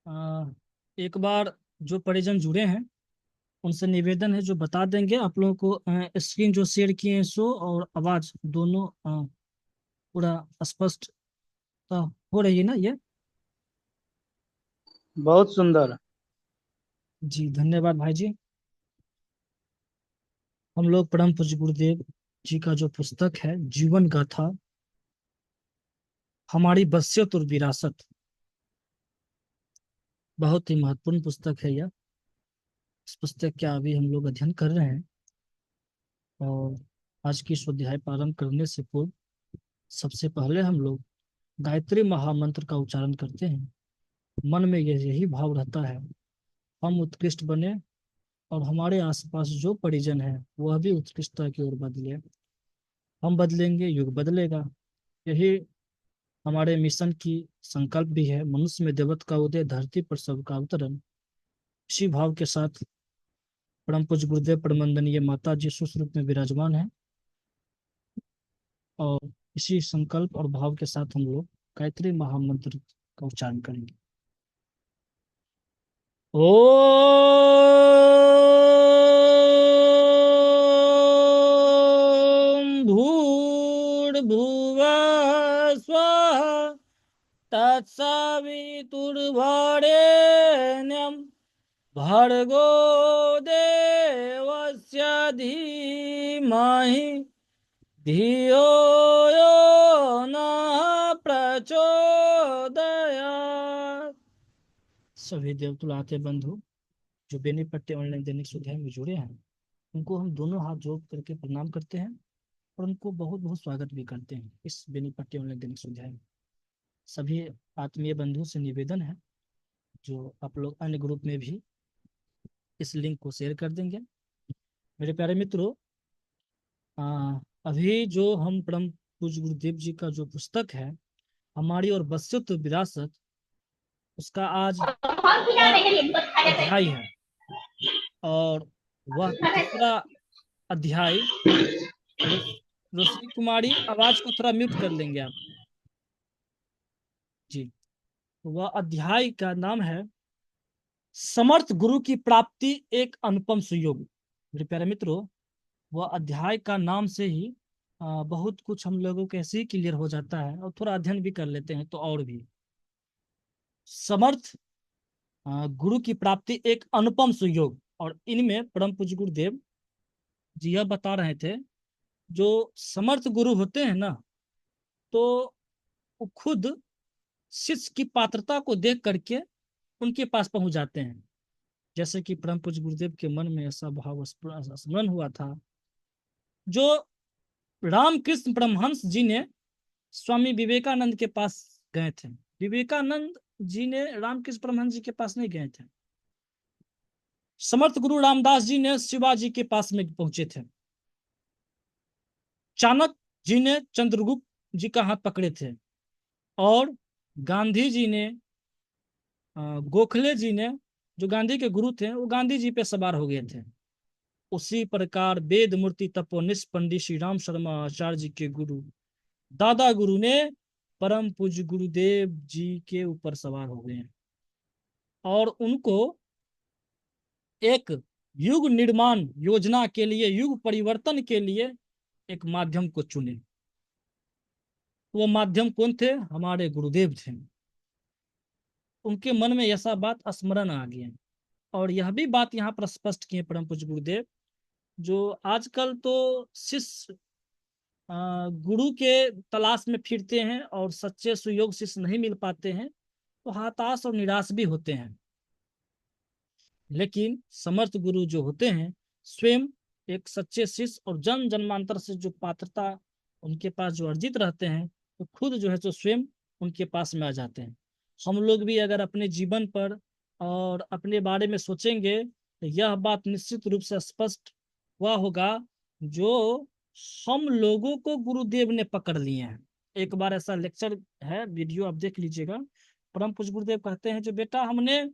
आ, एक बार जो परिजन जुड़े हैं उनसे निवेदन है, जो बता देंगे आप लोगों को। स्क्रीन जो शेयर किए हैं सो और आवाज दोनों पूरा स्पष्ट हो रही है ना ये? बहुत सुंदर। जी धन्यवाद भाई जी। हम लोग परम पूज्य गुरुदेव जी का जो पुस्तक है जीवन गाथा, हमारी बसियत और विरासत, बहुत ही महत्वपूर्ण पुस्तक है यह। इस पुस्तक का अभी हम लोग अध्ययन कर रहे हैं। और आज की स्वाध्याय प्रारंभ करने से पूर्व सबसे पहले हम लोग गायत्री महामंत्र का उच्चारण करते हैं। मन में यही भाव रहता है, हम उत्कृष्ट बने और हमारे आसपास जो परिजन है वह भी उत्कृष्टता की ओर बदले। हम बदलेंगे, युग बदलेगा। यही हमारे मिशन की संकल्प भी है। मनुष्य में देवत्व का उदय, धरती पर सबका अवतरण। इसी भाव के साथ परम पूज्य गुरुदेव परमंदनीय माता जी सुश्रुत रूप में विराजमान है। और इसी संकल्प और भाव के साथ हम लोग गायत्री महामंत्र का उच्चारण करेंगे। ओम भूर्भुवः स्वः तत्सवितुर्वरेण्यं भर्गो देवस्य धीमहि धियो यो नः प्रचोदयात्। सभी देवतुलाते बंधु जो बेनीपट्टी ऑनलाइन दैनिक सुधार में जुड़े हैं, उनको हम दोनों हाथ जोड़ करके प्रणाम करते हैं और उनको बहुत बहुत स्वागत भी करते हैं इस बेनीपट्टी ऑनलाइन दैनिक सुधार में। सभी आत्मीय बंधु से निवेदन है, जो आप लोग अन्य ग्रुप में भी इस लिंक को शेयर कर देंगे। मेरे प्यारे मित्रों, अभी जो हम परम पूज्य गुरुदेव जी का जो पुस्तक है हमारी और बसियत विरासत, उसका आज तीसरा अध्याय है। और वह तीसरा अध्याय, रोशनी कुमारी आवाज को थोड़ा म्यूट कर लेंगे आप? जी। वह अध्याय का नाम है समर्थ गुरु की प्राप्ति एक अनुपम सुयोग। मेरे प्यारे मित्रों, वह अध्याय का नाम से ही बहुत कुछ हम लोगों को ऐसे ही क्लियर हो जाता है, और थोड़ा अध्ययन भी कर लेते हैं तो और भी। समर्थ गुरु की प्राप्ति एक अनुपम सुयोग। और इनमें परम पूज्य गुरुदेव जी यह बता रहे थे, जो समर्थ गुरु होते हैं ना, तो वो खुद शिष्य की पात्रता को देख करके उनके पास पहुंच जाते हैं। जैसे कि परम पूज्य गुरुदेव के मन में ऐसा भाव स्मरण हुआ था, जो रामकृष्ण परमहंस जी ने स्वामी विवेकानंद के पास गए थे। विवेकानंद जी ने रामकृष्ण परमहंस जी के पास नहीं गए थे। समर्थ गुरु रामदास जी ने शिवाजी के पास में पहुंचे थे। चाणक्य जी ने चंद्रगुप्त जी का हाथ पकड़े थे। और गांधी जी ने, गोखले जी ने, जो गांधी के गुरु थे, वो गांधी जी पे सवार हो गए थे। उसी प्रकार वेद मूर्ति तपोनिष्ठ पंडित श्री राम शर्मा आचार्य जी के गुरु दादा गुरु ने परम पूज्य गुरुदेव जी के ऊपर सवार हो गए हैं और उनको एक युग निर्माण योजना के लिए, युग परिवर्तन के लिए एक माध्यम को चुने। वो माध्यम कौन थे? हमारे गुरुदेव थे। उनके मन में ऐसा बात स्मरण आ गया। और यह भी बात यहाँ पर स्पष्ट किए परम पूज्य गुरुदेव, जो आजकल तो शिष्य गुरु के तलाश में फिरते हैं और सच्चे सुयोग शिष्य नहीं मिल पाते हैं, तो हताश और निराश भी होते हैं। लेकिन समर्थ गुरु जो होते हैं, स्वयं एक सच्चे शिष्य और जन्म जन्मांतर से जो पात्रता उनके पास जो अर्जित रहते हैं, तो खुद जो है तो स्वयं उनके पास में आ जाते हैं। हम लोग भी अगर अपने जीवन पर और अपने बारे में सोचेंगे तो यह बात निश्चित रूप से स्पष्ट हुआ होगा, जो हम लोगों को गुरुदेव ने पकड़ लिए हैं। एक बार ऐसा लेक्चर है, वीडियो आप देख लीजिएगा। परम पूज्य गुरुदेव कहते हैं, जो बेटा हमने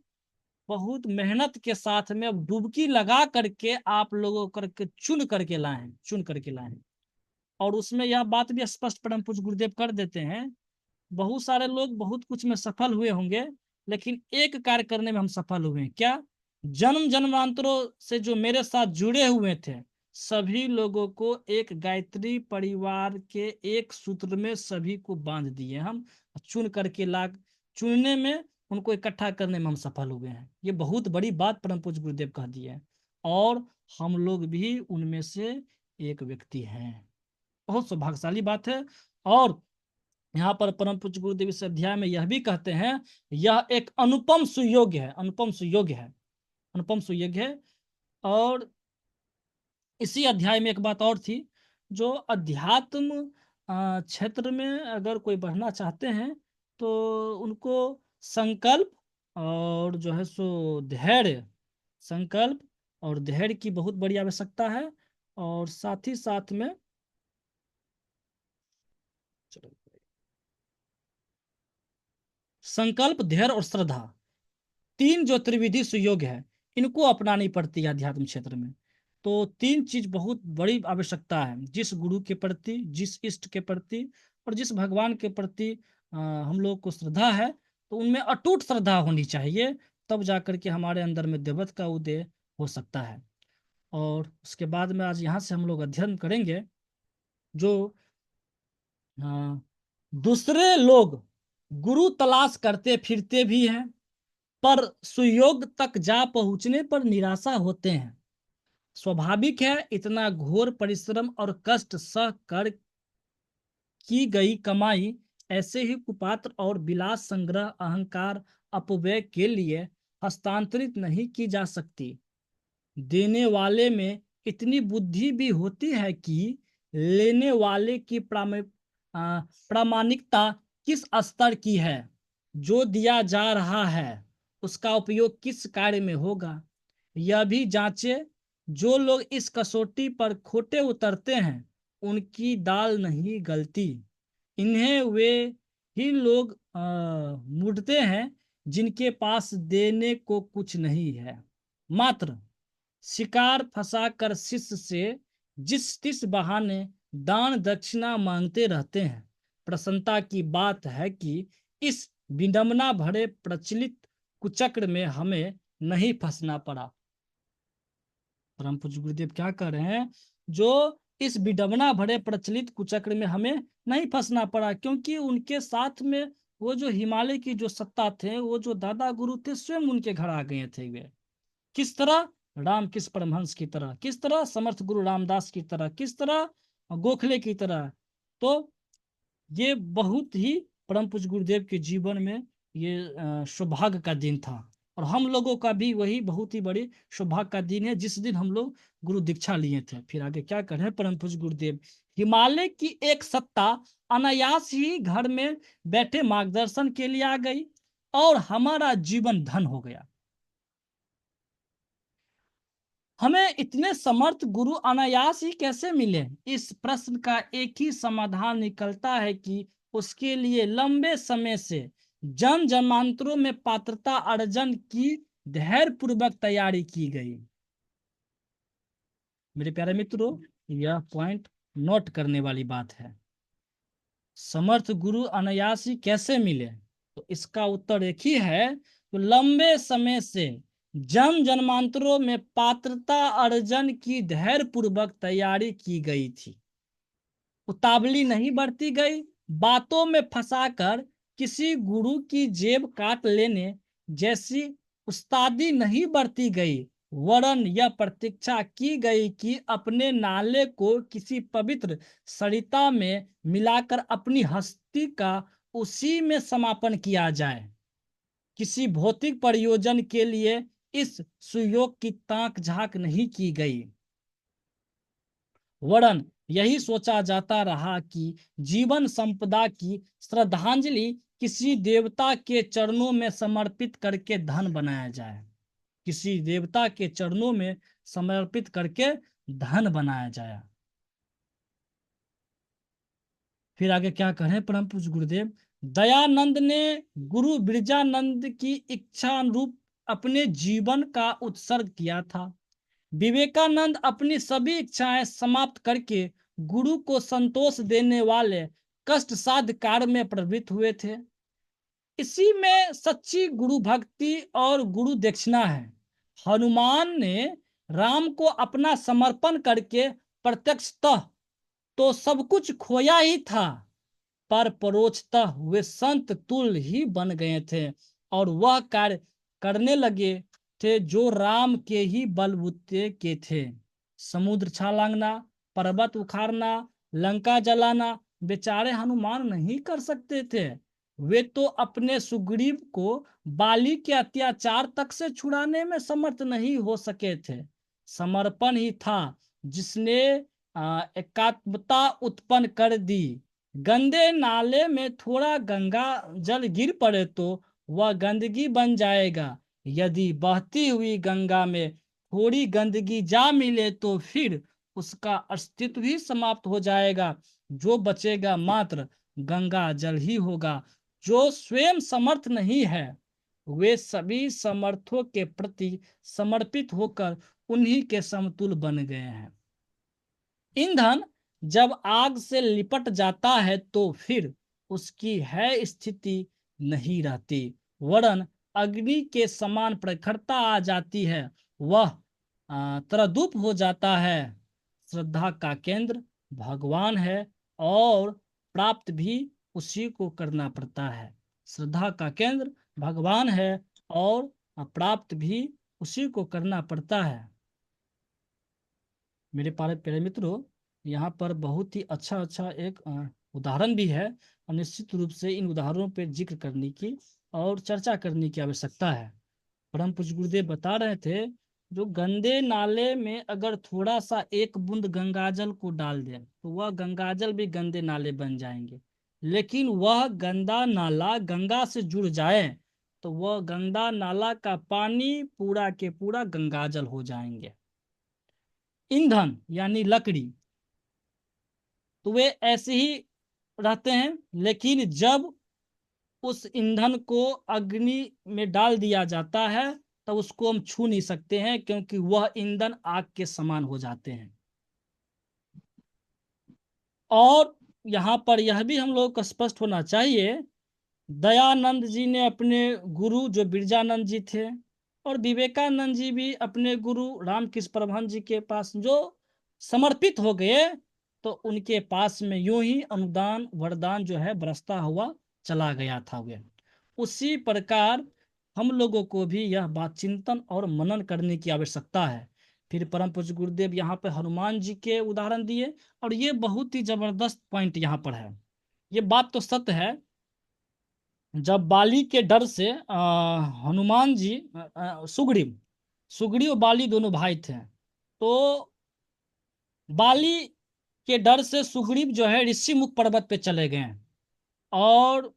बहुत मेहनत के साथ में अब डुबकी लगा करके आप लोगों करके चुन करके लाए हैं, चुन करके लाए हैं। और उसमें यह बात भी स्पष्ट परम पूज्य गुरुदेव कर देते हैं, बहुत सारे लोग बहुत कुछ में सफल हुए होंगे, लेकिन एक कार्य करने में हम सफल हुए हैं। क्या? जन्म जन्मांतरों से जो मेरे साथ जुड़े हुए थे सभी लोगों को एक गायत्री परिवार के एक सूत्र में सभी को बांध दिए हम, चुन करके ला चुनने में उनको इकट्ठा करने में हम सफल हुए हैं। ये बहुत बड़ी बात परम पूज्य गुरुदेव कह दी है, और हम लोग भी उनमें से एक व्यक्ति हैं। बहुत सौभाग्यशाली बात है। और यहाँ पर परम पूज्य गुरुदेव इस अध्याय में यह भी कहते हैं, यह एक अनुपम सुयोग है, अनुपम सुयोग है, अनुपम सुयोग है। और इसी अध्याय में एक बात और थी, जो अध्यात्म क्षेत्र में अगर कोई बढ़ना चाहते हैं तो उनको संकल्प और जो है सो धैर्य, संकल्प और धैर्य की बहुत बड़ी आवश्यकता है। और साथ ही साथ में चलो, संकल्प, धैर्य और श्रद्धा, तीन जो त्रिविधि सुयोग है इनको अपनानी पड़ती है अध्यात्म क्षेत्र में। तो तीन चीज बहुत बड़ी आवश्यकता है, जिस गुरु के प्रति, जिस इष्ट के प्रति और जिस भगवान के प्रति हम लोग को श्रद्धा है, तो उनमें अटूट श्रद्धा होनी चाहिए, तब जाकर के हमारे अंदर में देवत्व का उदय हो सकता है। और उसके बाद में आज यहाँ से हम लोग अध्ययन करेंगे, जो अ, दूसरे लोग गुरु तलाश करते फिरते भी हैं पर सुयोग तक जा पहुंचने पर निराशा होते हैं। स्वाभाविक है, इतना घोर परिश्रम और कष्ट सह कर की गई कमाई ऐसे ही कुपात्र और विलास संग्रह अहंकार अपव्यय के लिए हस्तांतरित नहीं की जा सकती। देने वाले में इतनी बुद्धि भी होती है कि लेने वाले की प्रामाणिकता किस स्तर की है, जो दिया जा रहा है उसका उपयोग किस कार्य में होगा, यह भी जांचे। जो लोग इस कसौटी पर खोटे उतरते हैं उनकी दाल नहीं गलती। इन्हें वे ही लोग मुड़ते हैं जिनके पास देने को कुछ नहीं है, मात्र शिकार फंसा कर शिष्य से जिस तिस बहाने दान दक्षिणा मांगते रहते हैं। प्रसन्नता की बात है कि इस विडंबना भरे प्रचलित कुचक्र में हमें नहीं फंसना पड़ा। परम पूज्य गुरुदेव क्या कह रहे हैं, जो इस विडंबना भरे प्रचलित कुचक्र में हमें नहीं फंसना पड़ा, क्योंकि उनके साथ में वो जो हिमालय की जो सत्ता थे, वो जो दादा गुरु थे स्वयं उनके घर आ गए थे। वे किस तरह? रामकृष्ण परमहंस की तरह, किस तरह? समर्थ गुरु रामदास की तरह, किस तरह? गोखले की तरह। तो ये बहुत ही परम पूज्य गुरुदेव के जीवन में ये सौभाग्य का दिन था, और हम लोगों का भी वही बहुत ही बड़ी सौभाग्य का दिन है जिस दिन हम लोग गुरु दीक्षा लिए थे। फिर आगे क्या कर रहे हैं परम पूज्य गुरुदेव, हिमालय की एक सत्ता अनायास ही घर में बैठे मार्गदर्शन के लिए आ गई और हमारा जीवन धन हो गया। हमें इतने समर्थ गुरु अनायास ही कैसे मिले? इस प्रश्न का एक ही समाधान निकलता है कि उसके लिए लंबे समय से जन्म जन्मांतरों में पात्रता अर्जन की धैर्य पूर्वक तैयारी की गई। मेरे प्यारे मित्रों, यह पॉइंट नोट करने वाली बात है। समर्थ गुरु अनायास ही कैसे मिले? तो इसका उत्तर एक ही है, तो लंबे समय से जन्म जन्मांतरों में पात्रता अर्जन की धैर्य पूर्वक तैयारी की गई थी। उतावली नहीं बरती गई, बातों में फंसाकर किसी गुरु की जेब काट लेने जैसी उस्तादी नहीं बरती गई, वरन यह प्रतीक्षा की गई कि अपने नाले को किसी पवित्र सरिता में मिलाकर अपनी हस्ती का उसी में समापन किया जाए। किसी भौतिक प्रयोजन के लिए इस सुयोग की ताक झांक नहीं की गई, वरन यही सोचा जाता रहा कि जीवन संपदा की श्रद्धांजलि किसी देवता के चरणों में समर्पित करके धन बनाया जाए, किसी देवता के चरणों में समर्पित करके धन बनाया जाए। फिर आगे क्या करें परम पूज्य गुरुदेव, दयानंद ने गुरु बिरजानंद की इच्छा अनुरूप अपने जीवन का उत्सर्ग किया था। विवेकानंद अपनी सभी इच्छाएं समाप्त करके गुरु को संतोष देने वाले कष्ट साध्य कार्य में प्रवृत्त हुए थे। इसी में सच्ची गुरु भक्ति और गुरु दक्षिणा है। हनुमान ने राम को अपना समर्पण करके प्रत्यक्षतः तो सब कुछ खोया ही था, पर परोक्षतः वे संत तुल्य ही बन गए थे और वह कार्य करने लगे थे जो राम के ही बलबूते के थे। समुद्र छलांगना, पर्वत उखाड़ना, लंका जलाना बेचारे हनुमान नहीं कर सकते थे। वे तो अपने सुग्रीव को बाली के अत्याचार तक से छुड़ाने में समर्थ नहीं हो सके थे। समर्पण ही था जिसने एकात्मता उत्पन्न कर दी। गंदे नाले में थोड़ा गंगा जल गिर पड़े तो वह गंदगी बन जाएगा। यदि बहती हुई गंगा में थोड़ी गंदगी जा मिले तो फिर उसका अस्तित्व ही समाप्त हो जाएगा। जो बचेगा मात्र गंगा जल ही होगा। जो स्वयं समर्थ नहीं है वे सभी समर्थों के प्रति समर्पित होकर उन्हीं के समतुल बन गए हैं। ईंधन जब आग से लिपट जाता है तो फिर उसकी है स्थिति नहीं रहती, वरन अग्नि के समान प्रखरता आ जाती है। वह तरदुप हो जाता है। श्रद्धा का केंद्र भगवान है और प्राप्त भी उसी को करना पड़ता है। श्रद्धा का केंद्र भगवान है और प्राप्त भी उसी को करना पड़ता है। मेरे प्यारे मित्रों, यहाँ पर बहुत ही अच्छा एक उदाहरण भी है और निश्चित रूप से इन उदाहरणों पर जिक्र करने की और चर्चा करने की आवश्यकता है। परम पूज्य गुरुदेव बता रहे थे, जो गंदे नाले में अगर थोड़ा सा एक बूंद गंगाजल को डाल दें तो वह गंगाजल भी गंदे नाले बन जाएंगे। लेकिन वह गंदा नाला गंगा से जुड़ जाए तो वह गंदा नाला का पानी पूरा के पूरा गंगाजल हो जाएंगे। ईंधन यानी लकड़ी तो वे ऐसे ही रहते हैं, लेकिन जब उस ईंधन को अग्नि में डाल दिया जाता है तब उसको हम छू नहीं सकते हैं, क्योंकि वह ईंधन आग के समान हो जाते हैं। और यहाँ पर यह भी हम लोग को स्पष्ट होना चाहिए, दयानंद जी ने अपने गुरु जो बिरजानंद जी थे और विवेकानंद जी भी अपने गुरु रामकृष्ण परमहंस जी के पास जो समर्पित हो गए तो उनके पास में यूं ही अनुदान वरदान जो है बरसता हुआ चला गया था। वे उसी प्रकार हम लोगों को भी यह बात चिंतन और मनन करने की आवश्यकता है। फिर परम पूज्य गुरुदेव यहाँ पे हनुमान जी के उदाहरण दिए और ये बहुत ही जबरदस्त पॉइंट यहाँ पर है। ये बात तो सत्य है, जब बाली के डर से हनुमान जी सुग्रीव सुग्रीव और बाली दोनों भाई थे, तो बाली के डर से सुग्रीव जो है ऋषिमुख पर्वत पे चले गए और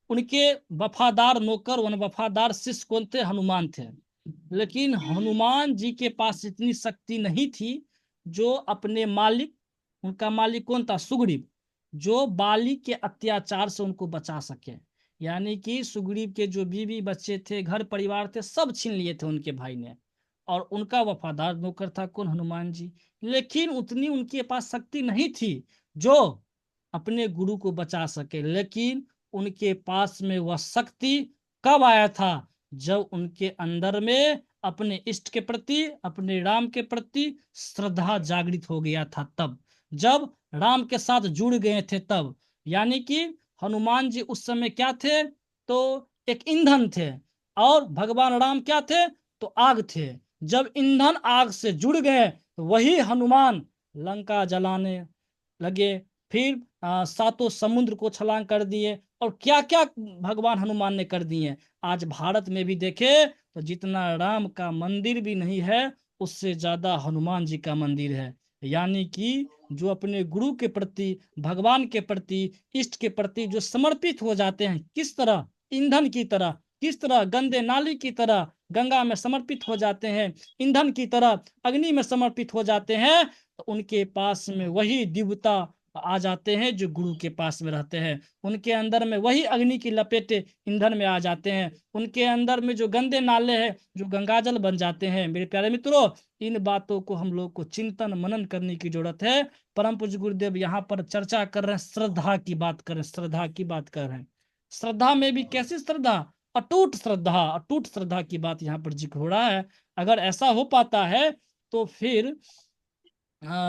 उनके वफादार नौकर वन वफादार शिष्य कौन थे? हनुमान थे। लेकिन हनुमान जी के पास इतनी शक्ति नहीं थी जो अपने मालिक, उनका मालिक कौन था? सुग्रीव, जो बाली के अत्याचार से उनको बचा सके। यानी कि सुग्रीव के जो बीवी बच्चे थे, घर परिवार थे, सब छीन लिए थे उनके भाई ने, और उनका वफादार नौकर था कौन? हनुमान जी। लेकिन उतनी उनके पास शक्ति नहीं थी जो अपने गुरु को बचा सके। लेकिन उनके पास में वह शक्ति कब आया था? जब उनके अंदर में अपने इष्ट के प्रति, अपने राम के प्रति श्रद्धा जागृत हो गया था, तब जब राम के साथ जुड़ गए थे तब। यानी कि हनुमान जी उस समय क्या थे? तो एक ईंधन थे और भगवान राम क्या थे? तो आग थे। जब ईंधन आग से जुड़ गए तो वही हनुमान लंका जलाने लगे, फिर सातों समुद्र को छलांग कर दिए और क्या क्या भगवान हनुमान ने कर दिए। आज भारत में भी देखे तो जितना राम का मंदिर भी नहीं है उससे ज्यादा हनुमान जी का मंदिर है। यानी कि जो अपने गुरु के प्रति, भगवान के प्रति, इष्ट के प्रति जो समर्पित हो जाते हैं, किस तरह ईंधन की तरह, किस तरह गंदे नाली की तरह गंगा में समर्पित हो जाते हैं, ईंधन की तरह अग्नि में समर्पित हो जाते हैं, तो उनके पास में वही दिव्यता आ जाते हैं जो गुरु के पास में रहते हैं। उनके अंदर में वही अग्नि की लपेटे ईंधन में आ जाते हैं। उनके अंदर में जो गंदे नाले हैं जो गंगाजल बन जाते हैं। मेरे प्यारे मित्रों, इन बातों को हम लोग को चिंतन मनन करने की जरूरत है। परम पूज्य गुरुदेव यहाँ पर चर्चा कर रहे हैं, श्रद्धा की बात कर रहे हैं, श्रद्धा की बात कर रहे हैं। श्रद्धा में भी कैसी श्रद्धा? अटूट श्रद्धा। अटूट श्रद्धा की बात यहाँ पर जिक्र हो रहा है। अगर ऐसा हो पाता है तो फिर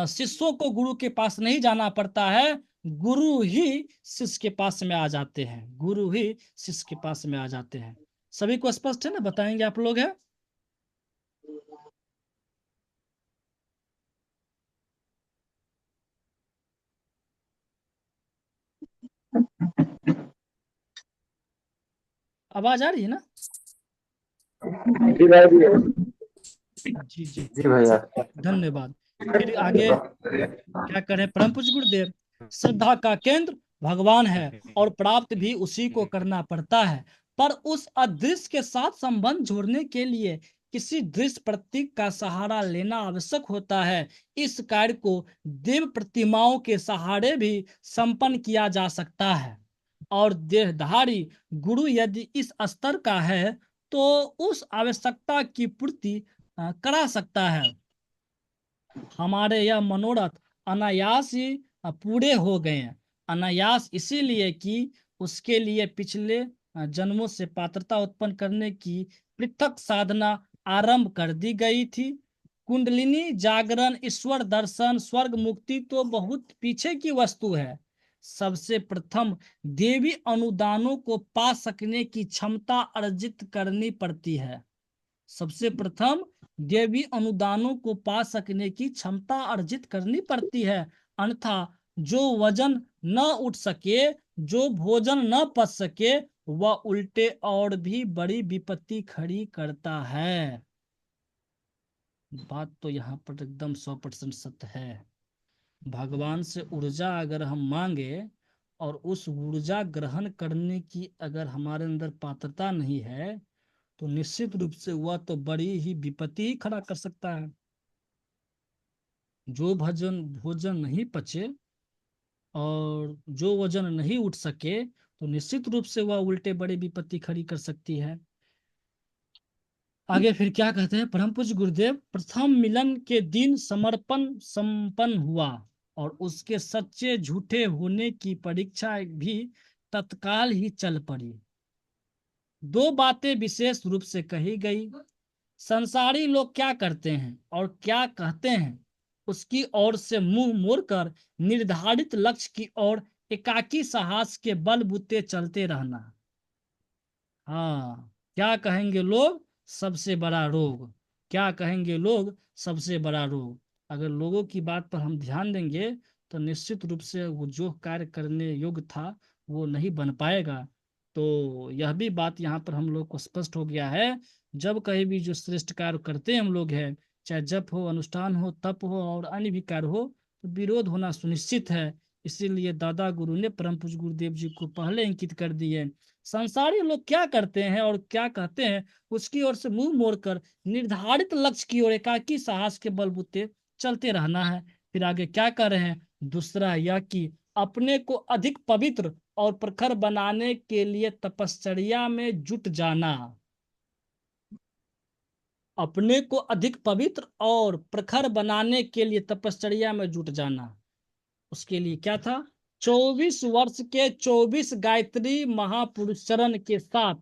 शिष्यों को गुरु के पास नहीं जाना पड़ता है, गुरु ही शिष्य के पास में आ जाते हैं। गुरु ही शिष्य के पास में आ जाते हैं। सभी को स्पष्ट है ना? बताएंगे आप लोग है? आवाज आ रही है ना? जी भाई जी। जी जी। जी भैया। धन्यवाद। फिर आगे क्या करें? परम पूज्य गुरुदेव, श्रद्धा का केंद्र भगवान है और प्राप्त भी उसी को करना पड़ता है। पर उस अदृश्य के साथ संबंध जोड़ने के लिए किसी दृश्य प्रतीक का सहारा लेना आवश्यक होता है। इस कार्य को देव प्रतिमाओं के सहारे भी संपन्न किया जा सकता है, और देहधारी गुरु यदि इस स्तर का है तो उस आवश्यकता की पूर्ति करा सकता है। हमारे यह मनोरथ अनायास ही पूरे हो गए हैं। अनायास इसीलिए कि उसके लिए पिछले जन्मों से पात्रता उत्पन्न करने की पृथक साधना आरंभ कर दी गई थी। कुंडलिनी जागरण, ईश्वर दर्शन, स्वर्ग मुक्ति तो बहुत पीछे की वस्तु है। सबसे प्रथम देवी अनुदानों को पा सकने की क्षमता अर्जित करनी पड़ती है। सबसे प्रथम देवी अनुदानों को पा सकने की क्षमता अर्जित करनी पड़ती है। अन्यथा जो वजन न उठ सके, जो भोजन न पच सके, वह उल्टे और भी बड़ी विपत्ति खड़ी करता है। बात तो यहाँ पर एकदम 100% सत्य है। भगवान से ऊर्जा अगर हम मांगे और उस ऊर्जा ग्रहण करने की अगर हमारे अंदर पात्रता नहीं है, तो निश्चित रूप से वह तो बड़ी ही विपत्ति ही खड़ा कर सकता है। जो भजन भोजन नहीं पचे और जो वजन नहीं उठ सके, तो निश्चित रूप से वह उल्टे बड़ी विपत्ति खड़ी कर सकती है। आगे फिर क्या कहते हैं परम पूज्य गुरुदेव, प्रथम मिलन के दिन समर्पण संपन्न हुआ और उसके सच्चे झूठे होने की परीक्षा भी तत्काल ही चल पड़ी। दो बातें विशेष रूप से कही गई। संसारी लोग क्या करते हैं और क्या कहते हैं, उसकी ओर से मुंह मोड़कर निर्धारित लक्ष्य की ओर एकाकी साहस के बलबूते चलते रहना। हाँ, क्या कहेंगे लोग? सबसे बड़ा रोग। क्या कहेंगे लोग? सबसे बड़ा रोग। अगर लोगों की बात पर हम ध्यान देंगे तो निश्चित रूप से वो जो कार्य करने योग्य था वो नहीं बन पाएगा। तो यह भी बात यहाँ पर हम लोग को स्पष्ट हो गया है। जब कहीं भी जो श्रेष्ठ कार्य करते हम लोग हैं, चाहे जप हो, अनुष्ठान हो, तप हो और अन्य भी कार्य हो, तो विरोध होना सुनिश्चित है। इसीलिए दादा गुरु ने परम पूज्य गुरुदेव जी को पहले अंकित कर दिए। संसारी लोग क्या करते हैं और क्या कहते हैं, उसकी ओर से मुंह मोड़कर निर्धारित लक्ष्य की ओर एकाकी साहस के बलबूते चलते रहना है। फिर आगे क्या कर रहे हैं? दूसरा यह कि अपने को अधिक पवित्र और प्रखर बनाने के लिए तपश्चर्या में जुट जाना। अपने को अधिक पवित्र और प्रखर बनाने के लिए तपश्चर्या में जुट जाना। उसके लिए क्या था? 24 वर्ष के 24 गायत्री महापुरुष चरण के साथ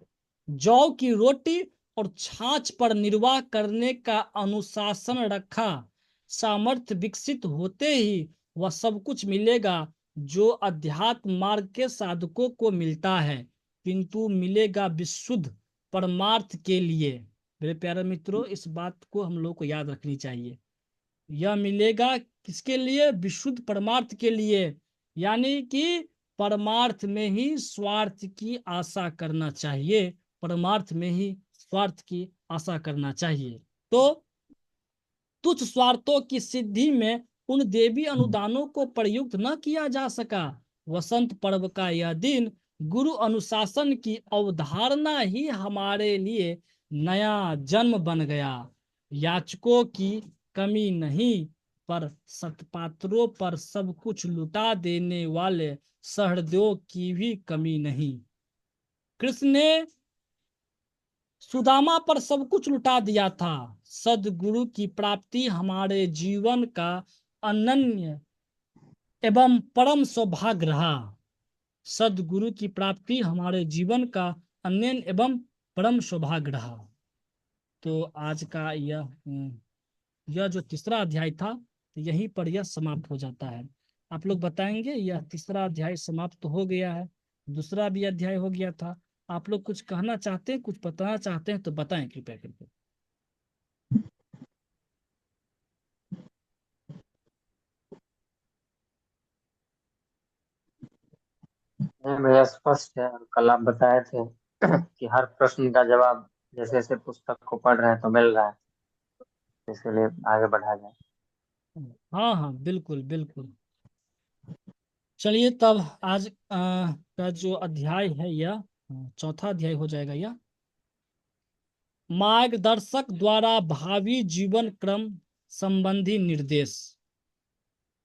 जौ की रोटी और छाछ पर निर्वाह करने का अनुशासन रखा। सामर्थ्य विकसित होते ही वह सब कुछ मिलेगा जो अध्यात्म मार्ग के साधकों को मिलता है, किंतु मिलेगा विशुद्ध परमार्थ के लिए। मेरे प्यारे मित्रों, इस बात को हम लोग को याद रखनी चाहिए। यह मिलेगा किसके लिए? विशुद्ध परमार्थ के लिए। यानी कि परमार्थ में ही स्वार्थ की आशा करना चाहिए। परमार्थ में ही स्वार्थ की आशा करना चाहिए। तो तुच्छ स्वार्थों की सिद्धि में उन देवी अनुदानों को प्रयुक्त न किया जा सका। वसंत पर्व का यह दिन गुरु अनुशासन की अवधारणा ही हमारे लिए नया जन्म बन गया। याचकों की कमी नहीं, पर सत्पात्रों पर सब कुछ लुटा देने वाले सहृदयों की भी कमी नहीं। कृष्ण ने सुदामा पर सब कुछ लुटा दिया था। सदगुरु की प्राप्ति हमारे जीवन का अनन्य एवं परम सौभाग्य रहा। सदगुरु की प्राप्ति हमारे जीवन का अनन्य एवं परम सौभाग्य रहा। तो आज का यह जो तीसरा अध्याय था, यहीं पर यह समाप्त हो जाता है। आप लोग बताएंगे, यह तीसरा अध्याय समाप्त हो गया है, दूसरा भी अध्याय हो गया था। आप लोग कुछ कहना चाहते हैं, कुछ बताना चाहते हैं तो बताएं कृपया करके। नहीं भैया, स्पष्ट है। और कल आप बताए थे कि हर प्रश्न का जवाब जैसे जैसे पुस्तक को पढ़ रहे हैं तो मिल रहा है, इसीलिए आगे बढ़ा जाए। हाँ हाँ, बिल्कुल बिल्कुल। चलिए तब आज का जो अध्याय है यह चौथा अध्याय हो जाएगा यह, मार्गदर्शक द्वारा भावी जीवन क्रम संबंधी निर्देश।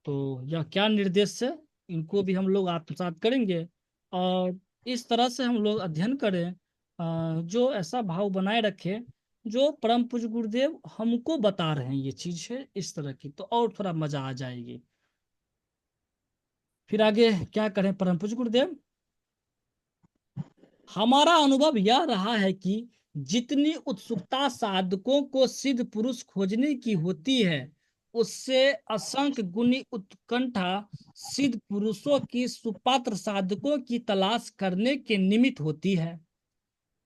तो यह क्या निर्देश है, इनको भी हम लोग आत्मसात करेंगे और इस तरह से हम लोग अध्ययन करें जो ऐसा भाव बनाए रखे जो परम पूज्य गुरुदेव हमको बता रहे हैं, ये चीज है इस तरह की, तो और थोड़ा मजा आ जाएगी। फिर आगे क्या करें परम पूज्य गुरुदेव। हमारा अनुभव यह रहा है कि जितनी उत्सुकता साधकों को सिद्ध पुरुष खोजने की होती है, उससे असंख्य गुनी उत्कंठा सिद्ध पुरुषों की सुपात्र साधकों की तलाश करने के निमित्त होती है।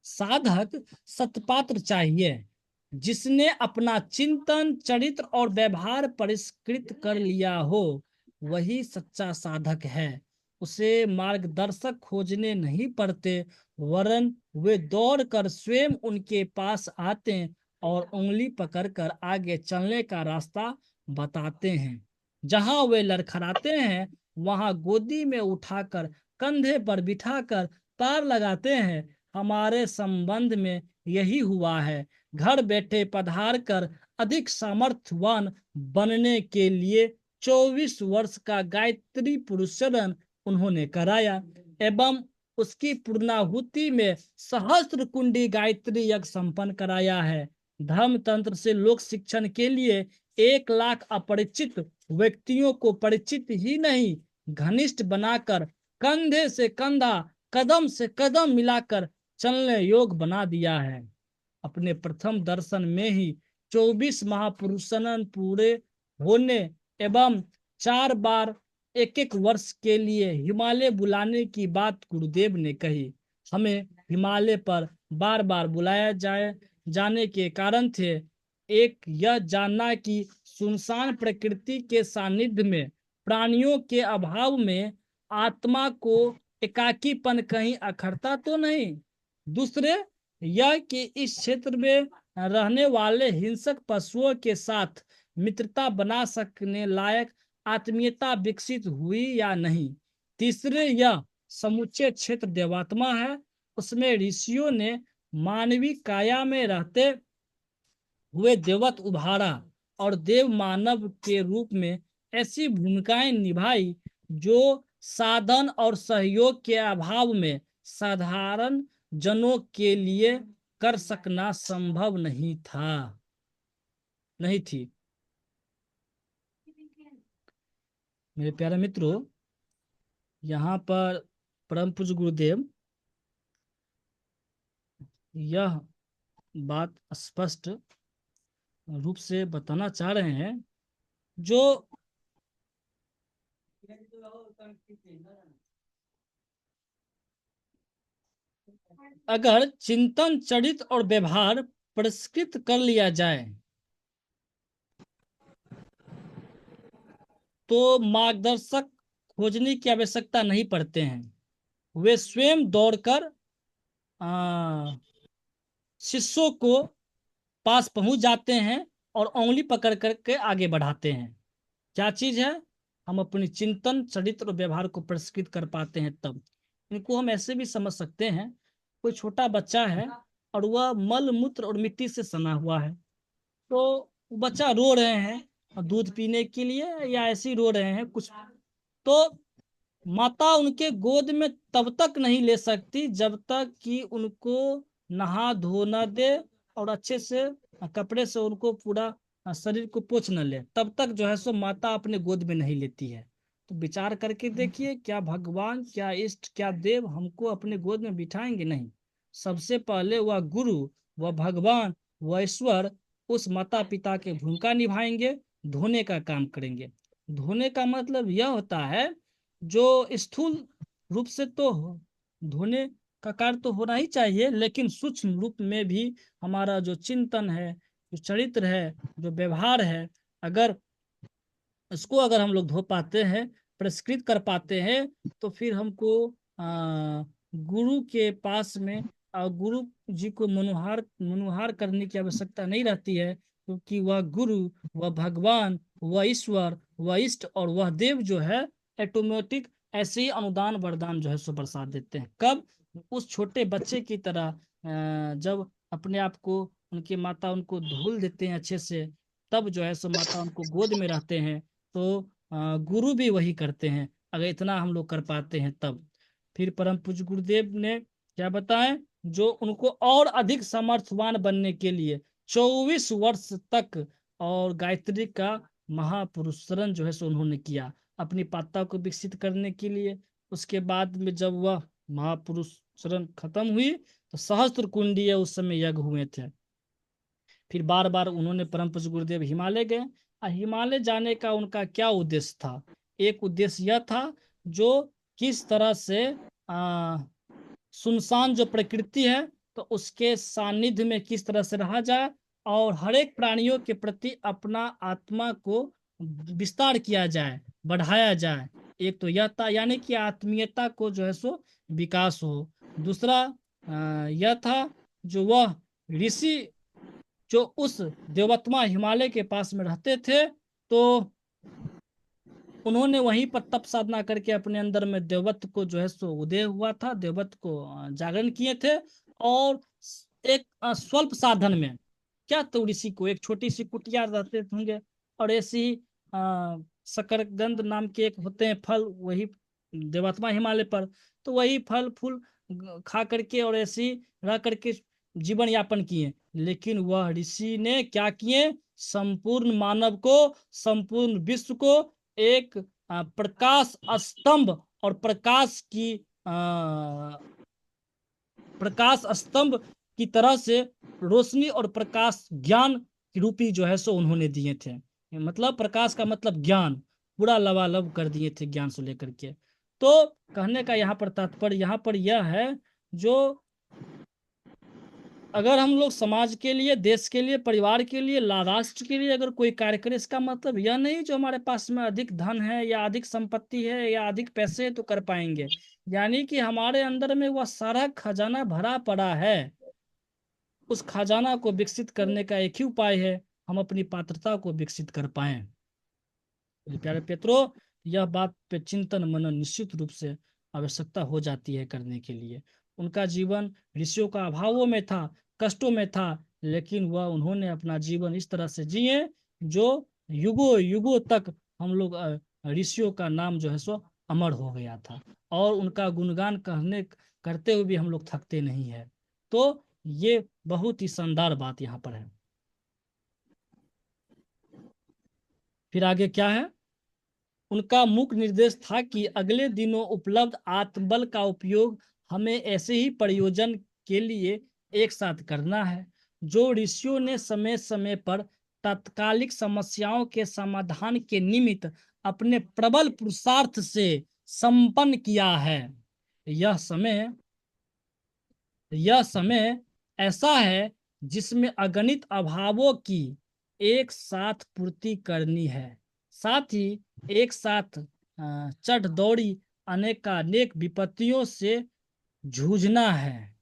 साधक सत्पात्र चाहिए, जिसने अपना चिंतन चरित्र और व्यवहार परिष्कृत कर लिया हो, वही सच्चा साधक है। उसे मार्गदर्शक खोजने नहीं पड़ते, वरन वे दौड़कर स्वयं उनके पास आते और उंगली पकड़कर आगे चलने का रास्ता बताते हैं। जहां वे लड़खड़ाते हैं, वहां गोदी में उठाकर कंधे पर बिठाकर पार लगाते हैं। हमारे संबंध में यही हुआ है। घर बैठे पधार कर अधिक सामर्थ्यवान बनने के लिए 24 वर्ष का गायत्री पुरुषरण उन्होंने कराया एवं उसकी पूर्णाहुति में सहस्त्र कुंडी गायत्री यज्ञ संपन्न कराया है। धर्म तंत्र से लोक शिक्षण के लिए 1 लाख अपरिचित व्यक्तियों को परिचित ही नहीं, घनिष्ठ बनाकर कंधे से कंधा, कदम से कदम मिलाकर चलने योग बना दिया है। अपने प्रथम दर्शन में ही 24 महापुरुषन पूरे होने एवं 4 बार 1 1 वर्ष के लिए हिमालय बुलाने की बात गुरुदेव ने कही। हमें हिमालय पर बार बार बुलाया जाने के कारण थे, एक यह जानना कि सुनसान प्रकृति के सानिध्य में, प्राणियों के अभाव में आत्मा को एकाकीपन कहीं अखरता तो नहीं। दूसरे यह कि इस क्षेत्र में रहने वाले हिंसक पशुओं के साथ मित्रता बना सकने लायक आत्मीयता विकसित हुई या नहीं। तीसरे यह समुच्चय क्षेत्र देवात्मा है, उसमें ऋषियों ने मानवीय काया में रहते हुए देवत्व उभारा और देव मानव के रूप में ऐसी भूमिकाएं निभाई जो साधन और सहयोग के अभाव में साधारण जनों के लिए कर सकना संभव नहीं थी। मेरे प्यारे मित्रों, यहाँ पर परम पूज्य गुरुदेव यह बात स्पष्ट रूप से बताना चाह रहे हैं, जो अगर चिंतन चरित्र और व्यवहार परिष्कृत कर लिया जाए तो मार्गदर्शक खोजने की आवश्यकता नहीं पड़ते हैं। वे स्वयं दौड़कर शिष्यों को पास पहुंच जाते हैं और उंगली पकड़ करके आगे बढ़ाते हैं। क्या चीज है, हम अपनी चिंतन चरित्र और व्यवहार को परिष्कृत कर पाते हैं तब। इनको हम ऐसे भी समझ सकते हैं, कोई छोटा बच्चा है और वह मल मूत्र और मिट्टी से सना हुआ है, तो बच्चा रो रहे हैं दूध पीने के लिए या ऐसे ही रो रहे हैं कुछ, तो माता उनके गोद में तब तक नहीं ले सकती जब तक कि उनको नहा धो न दे और अच्छे से कपड़े से उनको पूरा शरीर को पोंछ न ले, तब तक जो है सो माता अपने गोद में नहीं लेती है। तो विचार करके देखिए, क्या भगवान, क्या इष्ट, क्या देव हमको अपने गोद में बिठाएंगे? नहीं। सबसे पहले वह गुरु, वह भगवान, वह ईश्वर उस माता पिता के भूमिका निभाएंगे, धोने का काम करेंगे। धोने का मतलब यह होता है, जो स्थूल रूप से तो धोने का कार्य तो होना ही चाहिए, लेकिन सूक्ष्म रूप में भी हमारा जो चिंतन है, जो चरित्र है, जो व्यवहार है, अगर इसको अगर हम लोग धो पाते हैं, परिष्कृत कर पाते हैं, तो फिर हमको गुरु के पास में गुरु जी को मनुहार मनुहार करने की आवश्यकता नहीं रहती है, क्योंकि वह गुरु, वह भगवान, वह ईश्वर, वह इष्ट और वह देव जो है ऑटोमेटिक ऐसे ही अनुदान वरदान जो है सो बरसा देते हैं। कब? उस छोटे बच्चे की तरह जब अपने आप को उनकी माता उनको धुल देते हैं अच्छे से, तब जो है सो माता उनको गोद में रहते हैं। तो गुरु भी वही करते हैं, अगर इतना हम लोग कर पाते हैं तब। फिर परम पूज्य गुरुदेव ने क्या बताएं, जो उनको और अधिक समर्थवान बनने के लिए 24 वर्ष तक और गायत्री का महापुरुषरण जो है सो उन्होंने किया अपनी पात्ता को विकसित करने के लिए। उसके बाद में जब वह महापुरुषरण खत्म हुई, तो सहस्त्र कुंडीय उस समय यज्ञ हुए थे। फिर बार बार उन्होंने परम पूज्य गुरुदेव हिमालय गए। हिमालय जाने का उनका क्या उद्देश्य था? एक उद्देश्य यह था, जो किस तरह से सुनसान जो प्रकृति है, तो उसके सानिध्य में किस तरह से रहा जाए और हर एक प्राणियों के प्रति अपना आत्मा को विस्तार किया जाए, बढ़ाया जाए। एक तो यह था, यानी कि आत्मीयता को जो है सो विकास हो। दूसरा यह था, जो वह ऋषि जो उस देवत्मा हिमालय के पास में रहते थे, तो उन्होंने वहीं पर तप साधना करके अपने अंदर में देवत्व को जो है सो उदय हुआ था, देवत्व को जागरण किए थे। और एक स्वल्प साधन में क्या, तो ऋषि को एक छोटी सी कुटिया रहते होंगे, और ऐसी ही शकरगंध नाम के एक होते हैं फल, वही देवात्मा हिमालय पर, तो वही फल फूल खा करके और ऐसे ही रह करके जीवन यापन किए। लेकिन वह ऋषि ने क्या किए? संपूर्ण मानव को, संपूर्ण विश्व को एक प्रकाश स्तंभ और प्रकाश स्तंभ की तरह से रोशनी और प्रकाश ज्ञान की रूपी जो है सो उन्होंने दिए थे। मतलब प्रकाश का मतलब ज्ञान, पूरा लबालब कर दिए थे ज्ञान से लेकर के। तो कहने का यहाँ पर तात्पर्य यहाँ पर यह है, जो अगर हम लोग समाज के लिए, देश के लिए, परिवार के लिए, राष्ट्र के लिए अगर कोई कार्य करें, इसका मतलब यह नहीं जो हमारे पास में अधिक धन है या अधिक संपत्ति है या अधिक पैसे है तो कर पाएंगे। यानी कि हमारे अंदर में वह सारा खजाना भरा पड़ा है। उस खजाना को विकसित करने का एक ही उपाय है, हम अपनी पात्रता को विकसित कर पाए। प्यारे पेत्रो, यह बात पे चिंतन मनन निश्चित रूप से आवश्यकता हो जाती है करने के लिए। उनका जीवन ऋषियों का अभावों में था, कष्टों में था, लेकिन वह उन्होंने अपना जीवन इस तरह से जिए, जो युगों युगों तक हम लोग ऋषियों का नाम जो है सो अमर हो गया था, और उनका गुणगान करते हुए भी हम लोग थकते नहीं है। तो ये बहुत ही शानदार बात यहाँ पर है। फिर आगे क्या है? उनका मुख्य निर्देश था कि अगले दिनों उपलब्ध आत्मबल का उपयोग हमें ऐसे ही प्रयोजन के लिए एक साथ करना है, जो ऋषियों ने समय समय पर तात्कालिक समस्याओं के समाधान के निमित्त अपने प्रबल पुरुषार्थ से संपन्न किया है। यह समय ऐसा है जिसमें अगणित अभावों की एक साथ पूर्ति करनी है, साथ ही एक साथ चढ़ दौड़ी अनेकानेक विपत्तियों से जूझना है।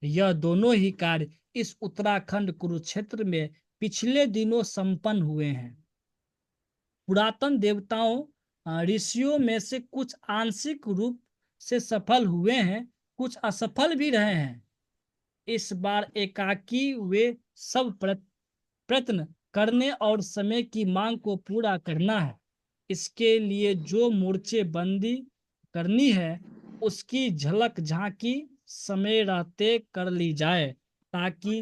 यह दोनों ही कार्य इस उत्तराखंड कुरुक्षेत्र में पिछले दिनों संपन्न हुए हैं। पुरातन देवताओं ऋषियों में से कुछ आंशिक रूप से सफल हुए हैं, कुछ असफल भी रहे हैं। इस बार एकाकी वे सब प्रयत्न करने और समय की मांग को पूरा करना है। इसके लिए जो मोर्चे बंदी करनी है, उसकी झलक झांकी समय रहते कर ली जाए, ताकि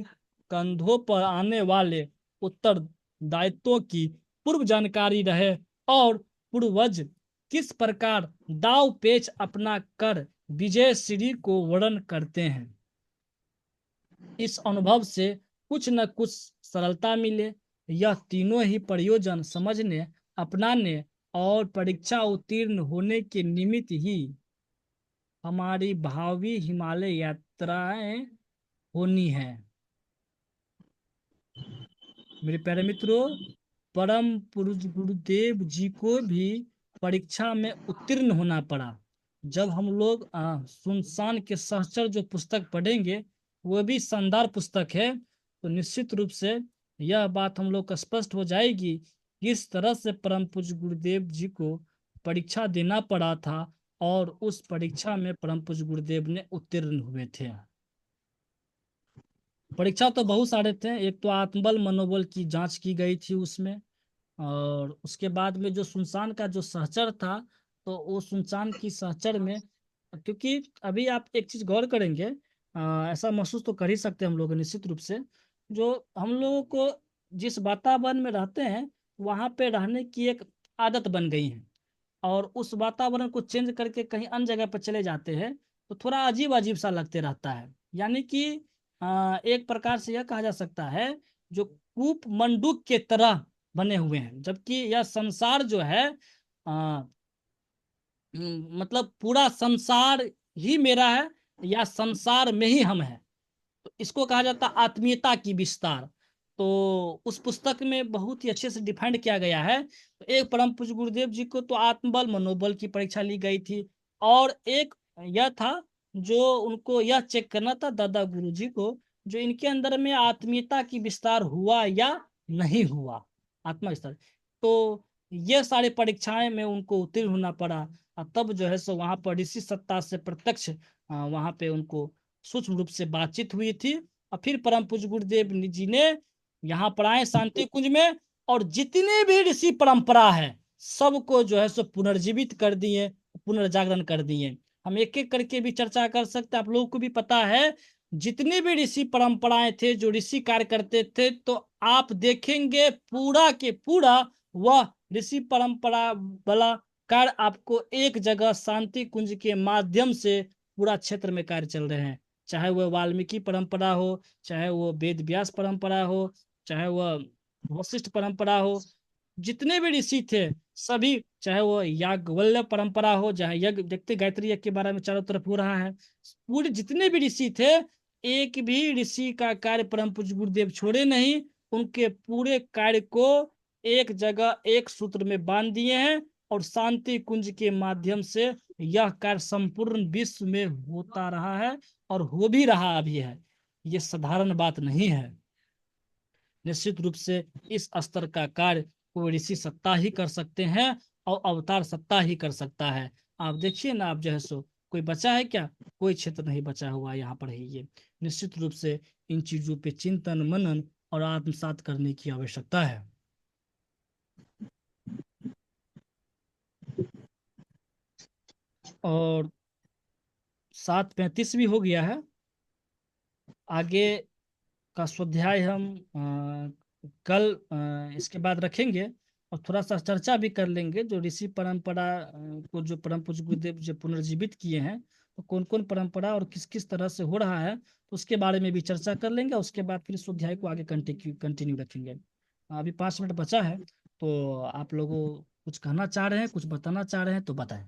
कंधों पर आने वाले उत्तरदायित्वों की पूर्व जानकारी रहे और पूर्वज किस प्रकार दाव पेच अपना कर विजय श्री को वर्णन करते हैं। इस अनुभव से कुछ न कुछ सरलता मिले। यह तीनों ही प्रयोजन समझने, अपनाने और परीक्षा उत्तीर्ण होने के निमित्त ही हमारी भावी हिमालय यात्राएं होनी है। मेरे प्यारे मित्रों, परम पुरुष गुरुदेव जी को भी परीक्षा में उत्तीर्ण होना पड़ा। जब हम लोग सुनसान के सहचर जो पुस्तक पढ़ेंगे, वो भी शानदार पुस्तक है, तो निश्चित रूप से यह बात हम लोग को स्पष्ट हो जाएगी किस तरह से परम पूज्य गुरुदेव जी को परीक्षा देना पड़ा था और उस परीक्षा में परम पूज्य गुरुदेव ने उत्तीर्ण हुए थे। परीक्षा तो बहुत सारे थे। एक तो आत्मबल मनोबल की जांच की गई थी उसमें, और उसके बाद में जो सुनसान का जो सहचर था, तो वो सुनसान की सहचर में, क्योंकि अभी आप एक चीज गौर करेंगे, ऐसा महसूस तो कर ही सकते हैं हम लोग निश्चित रूप से, जो हम लोगों को जिस वातावरण में रहते हैं वहां पे रहने की एक आदत बन गई है, और उस वातावरण को चेंज करके कहीं अन्य जगह पर चले जाते हैं तो थोड़ा अजीब अजीब सा लगते रहता है। यानी कि एक प्रकार से यह कहा जा सकता है जो कूप मंडूक के तरह बने हुए हैं, जबकि यह संसार जो है आ, मतलब पूरा संसार ही मेरा है, या संसार में ही हम हैं। तो इसको कहा जाता है आत्मीयता की विस्तार। तो उस पुस्तक में बहुत ही अच्छे से डिफाइंड किया गया है। तो एक परम पूज्य गुरुदेव जी को तो आत्मबल मनोबल की परीक्षा ली गई थी, और एक यह था जो उनको यह चेक करना था दादा गुरु जी को, जो इनके अंदर में आत्मीयता की विस्तार हुआ या नहीं हुआ, आत्मा विस्तार। तो ये सारी परीक्षाएं में उनको उत्तीर्ण होना पड़ा, और तब जो है सो वहां पर ऋषि सत्ता से प्रत्यक्ष वहां पे उनको सूक्ष्म रूप से बातचीत हुई थी। और फिर परम पूज्य गुरुदेव जी ने यहाँ पर आए शांति कुंज में, और जितने भी ऋषि परंपरा है सबको जो है सो पुनर्जीवित कर दिए, पुनर्जागरण कर दिए। हम एक एक करके भी चर्चा कर सकते हैं, आप लोगों को भी पता है जितने भी ऋषि परंपराएं थे जो ऋषि कार्य करते थे, तो आप देखेंगे पूरा के पूरा वह ऋषि परंपरा वाला कार्य आपको एक जगह शांति कुंज के माध्यम से पूरा क्षेत्र में कार्य चल रहे हैं। चाहे वह वाल्मीकि परंपरा हो, चाहे वो वेद व्यास परंपरा हो, चाहे वह वशिष्ठ परंपरा हो, जितने भी ऋषि थे सभी, चाहे वो याज्ञवल्क्य परंपरा हो, चाहे यज्ञ देखते गायत्री यज्ञ के बारे में चारों तरफ हो रहा है, पूरे जितने भी ऋषि थे एक भी ऋषि का कार्य परम पूज्य गुरुदेव छोड़े नहीं। उनके पूरे कार्य को एक जगह एक सूत्र में बांध दिए हैं, और शांति कुंज के माध्यम से यह कार्य संपूर्ण विश्व में होता रहा है, और हो भी रहा अभी है। ये साधारण बात नहीं है। निश्चित रूप से इस स्तर का कार्य कोई ऋषि सत्ता ही कर सकते हैं, और अवतार सत्ता ही कर सकता है। आप देखिए ना, आप जो है सो कोई बचा है क्या? कोई क्षेत्र नहीं बचा हुआ यहाँ पर है। ये निश्चित रूप से इन चीजों पे चिंतन मनन और आत्मसात करने की आवश्यकता है। और 7:35 भी हो गया है। आगे का स्वाध्याय हम कल इसके बाद रखेंगे, और थोड़ा सा चर्चा भी कर लेंगे जो ऋषि परंपरा को जो परम पूज्य गुरुदेव जो पुनर्जीवित किए हैं, तो कौन कौन परंपरा और किस किस तरह से हो रहा है, तो उसके बारे में भी चर्चा कर लेंगे। उसके बाद फिर स्वाध्याय को आगे कंटिन्यू रखेंगे। अभी 5 मिनट बचा है, तो आप लोगों कुछ कहना चाह रहे हैं, कुछ बताना चाह रहे हैं तो बताएं।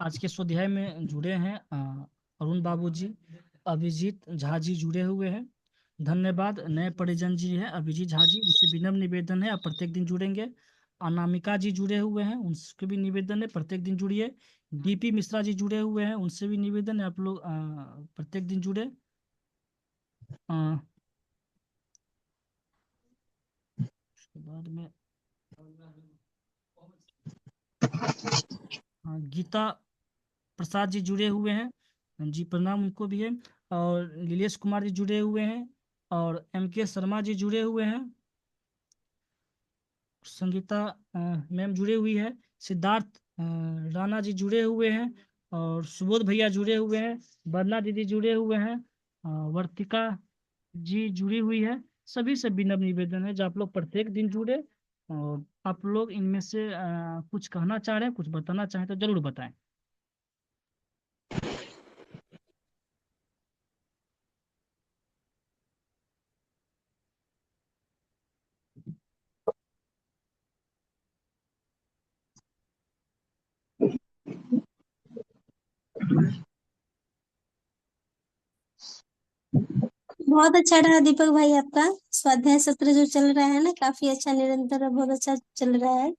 आज के स्वाध्याय में जुड़े हैं अरुण बाबू जी, अभिजीत झा जी जुड़े हुए हैं। धन्यवाद। नए परिजन जी हैं अभिजीत झा जी, उनसे विनम्र निवेदन है आप प्रत्येक दिन जुड़ेंगे। अनामिका जी जुड़े हुए हैं, उनसे भी निवेदन है प्रत्येक दिन जुड़िए। डीपी मिश्रा जी जुड़े हुए हैं, उनसे भी निवेदन है आप लोग प्रत्येक दिन जुड़े। अ, उसके बाद में गीता प्रसाद जी जुड़े हुए हैं जी, प्रणाम उनको भी है। और नीलेश कुमार जी जुड़े हुए हैं, और एम के शर्मा जी जुड़े हुए हैं। संगीता मैम जुड़े हुई है। सिद्धार्थ राणा जी जुड़े हुए हैं, और सुबोध भैया जुड़े हुए हैं, वंदना दीदी जुड़े हुए हैं, वर्तिका जी जुड़ी हुई है। सभी से विनम्र निवेदन है जो आप लोग प्रत्येक दिन जुड़े, और आप लोग इनमें से कुछ कहना चाह रहे हैं, कुछ बताना चाहें तो जरूर बताएं। बहुत अच्छा रहा दीपक भाई, आपका स्वाध्याय सत्र जो चल रहा है ना, काफी अच्छा निरंतर और बहुत अच्छा चल रहा है।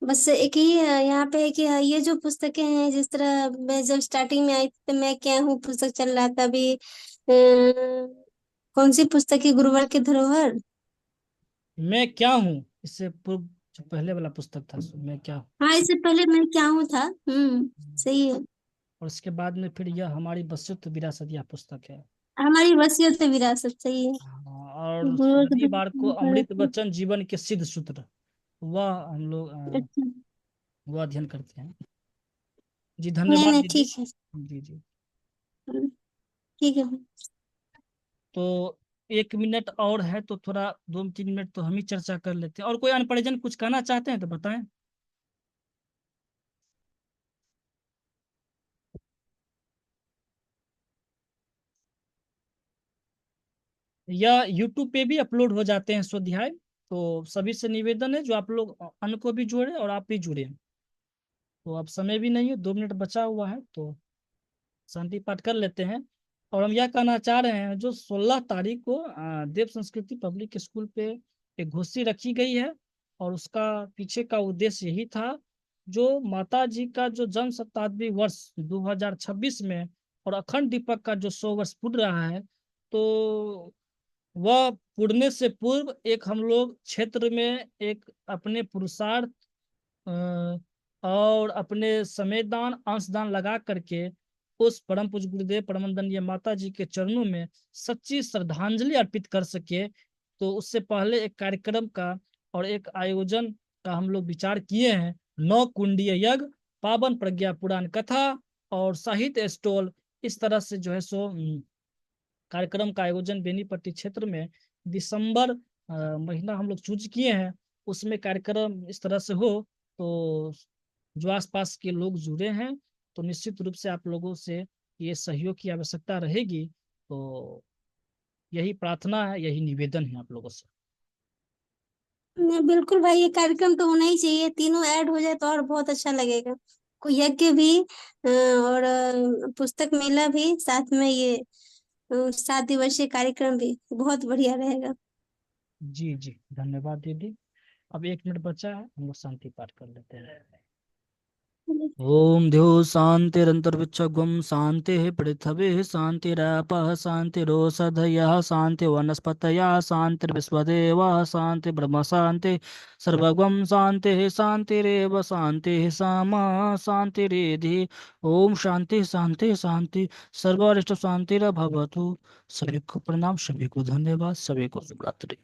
बस एक ही यहाँ पे है कि ये जो पुस्तकें हैं, जिस तरह मैं जब स्टार्टिंग में आई थी तो मैं क्या हूँ पुस्तक चल रहा था अभी, कौन सी पुस्तक है, गुरुवर की धरोहर। मैं क्या हूँ, इससे पूर्व जो पहले वाला पुस्तक था, सो मैं क्या हूँ। हाँ, इससे पहले मैं क्या हूँ था। सही है। और उसके बाद में फिर यह हमारी बसुत विरासत, यह पुस्तक है। हमारी वसीयत है विरासत, सही है। हाँ, और गुरुवर की शनिवार को अमृत धरोहर। वचन जीवन के सिद्ध सूत्र, वह हम लोग अच्छा। वह अध्ययन करते हैं। जी नहीं धन्यवाद नहीं, दीदी। ठीक है। जी जी। हम्म, ठीक है। तो 1 मिनट और है, तो थोड़ा 2-3 मिनट तो हम ही चर्चा कर लेते हैं। और कोई अनपढ़जन कुछ कहना चाहते हैं तो बताएं। या यूट्यूब पे भी अपलोड हो जाते हैं स्वाध्याय। तो सभी से निवेदन है, जो आप लोग अन्य को भी जोड़े और आप भी जुड़े। तो अब समय भी नहीं है, 2 मिनट बचा हुआ है, तो शांति पाठ कर लेते हैं। और हम यह कहना चाह रहे हैं, जो 16 तारीख को देव संस्कृति पब्लिक स्कूल पे एक गोष्ठी रखी गई है, और उसका पीछे का उद्देश्य यही था, जो माता जी का जो जन्म शताब्दी वर्ष 2026 में और अखंड दीपक का जो 100 वर्ष पूर्ण रहा है, तो वह पुरने से पूर्व एक हम लोग क्षेत्र में एक अपने पुरुषार्थ और अपने समयदान अंशदान लगा करके उस परम पूज्य गुरुदेव परमंदनीय माता जी के चरणों में सच्ची श्रद्धांजलि अर्पित कर सके। तो उससे पहले एक कार्यक्रम का और एक आयोजन का हम लोग विचार किए हैं। 9 कुंडीय यज्ञ, पावन प्रज्ञा पुराण कथा और साहित्य स्टॉल, इस तरह से जो है सो कार्यक्रम का आयोजन बेनीपट्टी क्षेत्र में दिसंबर महीना हम लोग चूज किए हैं। उसमें कार्यक्रम इस तरह से हो, तो जो आसपास के लोग जुड़े हैं, तो निश्चित रूप से आप लोगों से ये सहयोग की आवश्यकता रहेगी। तो यही प्रार्थना है, यही निवेदन है आप लोगों से। नहीं, बिल्कुल भाई, ये कार्यक्रम तो होना ही चाहिए, तीनों ऐड हो जाए तो और बहुत अच्छा लगेगा। कोई यज्ञ भी और पुस्तक मेला भी साथ में, ये 7 दिवसीय कार्यक्रम भी बहुत बढ़िया रहेगा। जी जी धन्यवाद दीदी। अब 1 मिनट बचा है, हम लोग शांति पाठ कर लेते हैं। ओम द्यो शांतिरंतरिक्षगुम शांति पृथ्वी शांतिरापः शांतिरोषधयः शांति वनस्पतयः शांतिर्विश्वदेवः शांति ब्रह्म शांति सर्वगम शांति शांतिरेव शांति सामा शांतिरेधि। ओम शांति शांति शांति, सर्वरिष्ट शांतिरभवतु। सभी को प्रणाम, सभी को धन्यवाद, सभी को शुभ रात्रि।